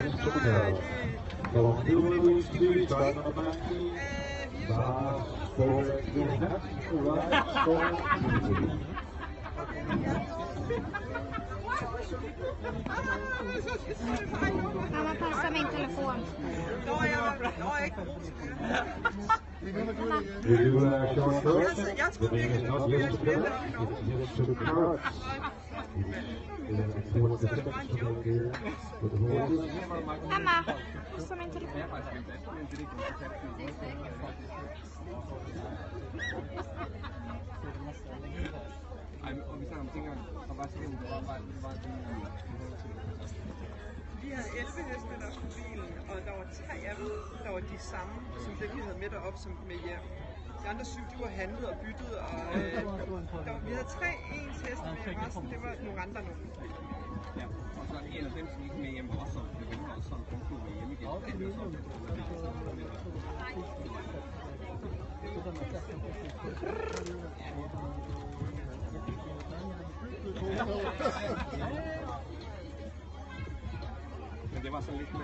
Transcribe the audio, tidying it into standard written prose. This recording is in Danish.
From Newlands to Startmann war Mamma, passa min telefon. Jag är inte god till det. Jag tror virkelig, du skal spille Mamma, passa min telefon. Vi havde 11 heste der på bilen, og der var 3 af dem, der var de samme, som det vi havde med derop som med hjem. De andre 7, de var handlet og byttet, og vi havde 3 ens heste med, resten det var nogle andre nogen. Ja, og så en af dem, som gik med hjem også, som blev ventet også, som kom med hjem igen. Men det var sådan lidt mere.